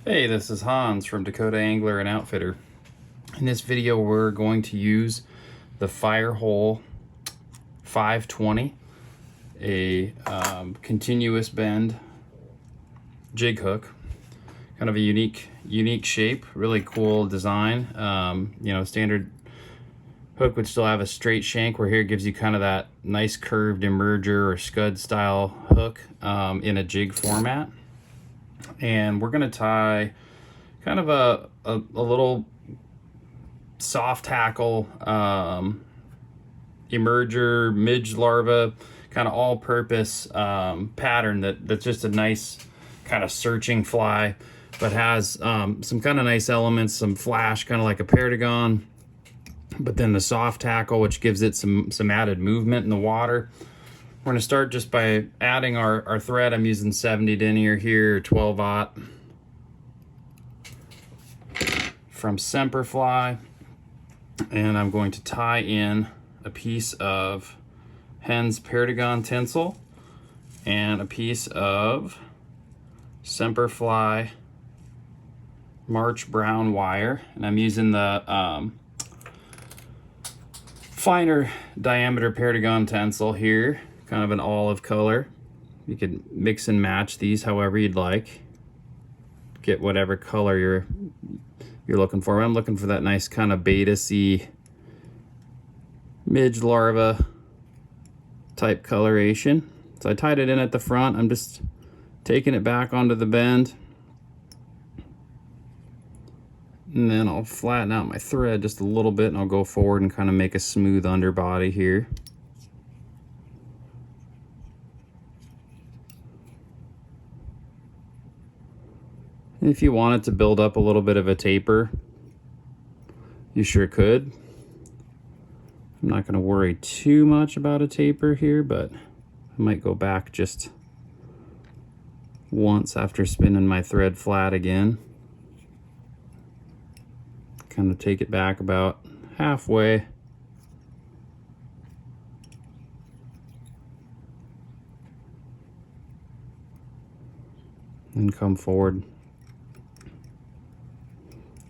Hey, this is Hans from Dakota Angler Outfitter. In this video, we're going to use the Firehole 520, a continuous bend jig hook. Kind of a unique shape, really cool design. Standard hook would still have a straight shank, where here it gives you kind of that nice curved emerger or scud style hook in a jig format. And we're going to tie kind of a little soft hackle emerger midge larva kind of all-purpose pattern that's just a nice kind of searching fly, but has some kind of nice elements, some flash, kind of like a perdigon, but then the soft hackle, which gives it some added movement in the water. We're going to start just by adding our thread. I'm using 70 denier here, 12-aught from Semperfly, and I'm going to tie in a piece of Hen's Perdigon tinsel and a piece of Semperfly March Brown wire, and I'm using the finer diameter Perdigon tinsel here, kind of an olive color. You could mix and match these however you'd like. Get whatever color you're looking for. I'm looking for that nice kind of beta-C midge larva type coloration. So I tied it in at the front. I'm just taking it back onto the bend. And then I'll flatten out my thread just a little bit, and I'll go forward and kind of make a smooth underbody here. If you wanted to build up a little bit of a taper, you sure could. I'm not going to worry too much about a taper here, but I might go back just once after spinning my thread flat again. Kind of take it back about halfway. And come forward.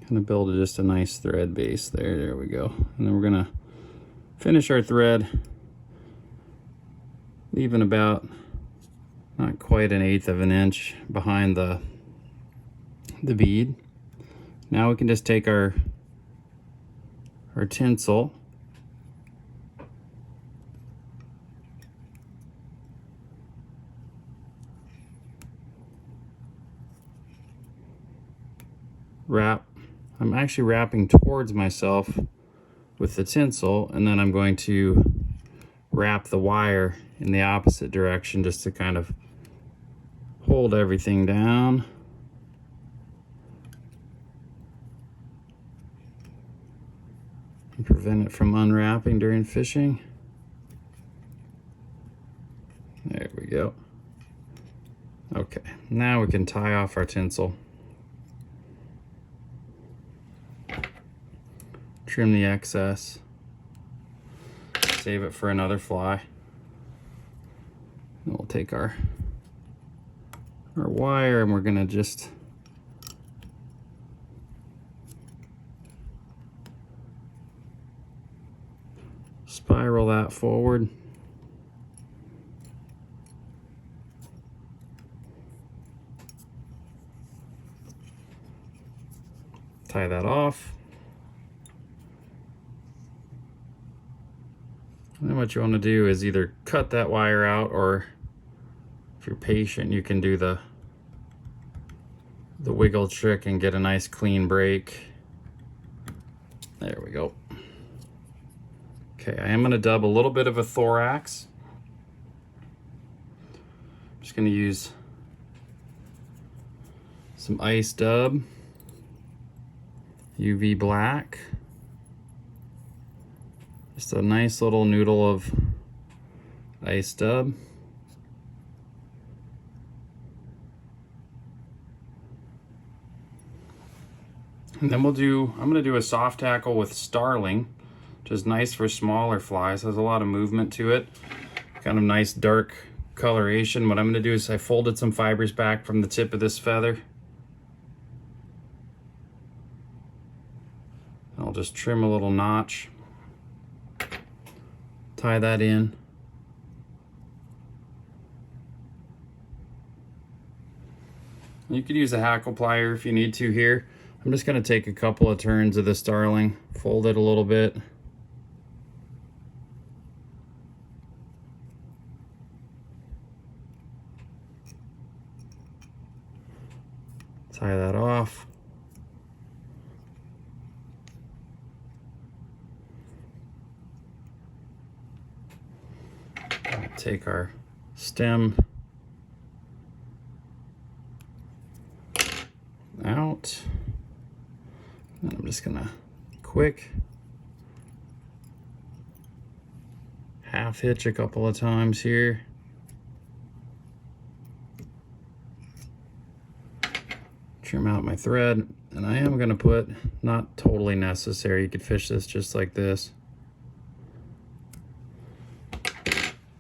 Kind of build just a nice thread base there. There we go. And then we're gonna finish our thread, leaving about not quite 1/8 of an inch behind the bead. Now we can just take our tinsel, wrap. I'm actually wrapping towards myself with the tinsel, and then I'm going to wrap the wire in the opposite direction just to kind of hold everything down. And prevent it from unwrapping during fishing. There we go. Okay, now we can tie off our tinsel. Trim the excess, save it for another fly. And we'll take our wire, and we're gonna just spiral that forward. Tie that off. And then what you want to do is either cut that wire out, or if you're patient, you can do the wiggle trick and get a nice clean break. There we go. Okay, I am going to dub a little bit of a thorax. I'm just going to use some ice dub, UV black. Just a nice little noodle of ice dub. And then I'm gonna do a soft hackle with Starling, which is nice for smaller flies. Has a lot of movement to it. Kind of nice dark coloration. What I'm gonna do is I folded some fibers back from the tip of this feather. just trim a little notch, tie that in. You could use a hackle plier if you need to here. I'm just going to take a couple of turns of the Starling, fold it a little bit. Tie that off. Take our stem out. And I'm just gonna quick half hitch a couple of times here. Trim out my thread, and I am gonna put, not totally necessary, you could fish this just like this.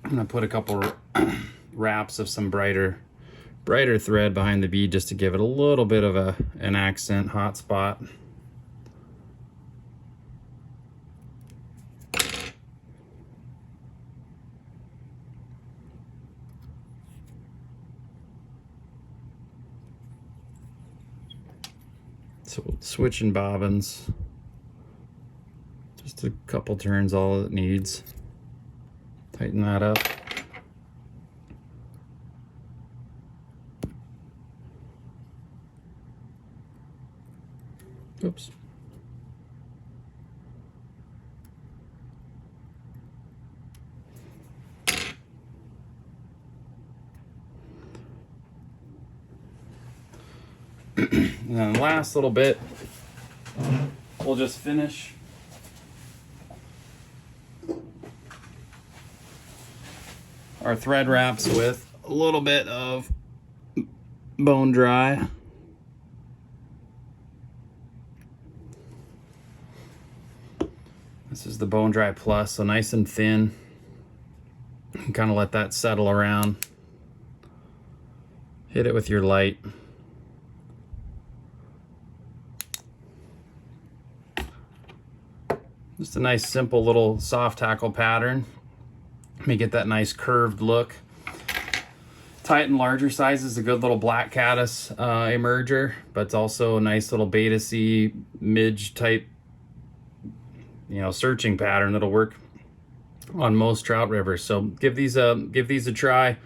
I'm gonna put a couple wraps of some brighter thread behind the bead just to give it a little bit of an accent hot spot. So switching bobbins, just a couple turns, all it needs. Tighten that up. Oops. And then the last little bit, we'll just finish our thread wraps with a little bit of bone dry. This is the Bone Dry Plus, so nice and thin. And kind of let that settle around. Hit it with your light. Just a nice simple little soft hackle pattern. Let me get that nice curved look. Tie it in larger sizes, a good little black caddis emerger, but it's also a nice little beta C midge type, searching pattern that'll work on most trout rivers. So give these a try.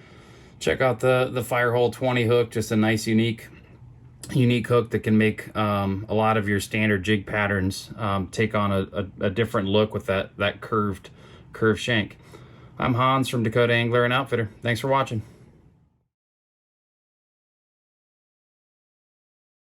Check out the Firehole 20 hook, just a nice unique hook that can make a lot of your standard jig patterns take on a different look with that curved shank. I'm Hans from Dakota Angler and Outfitter. Thanks for watching.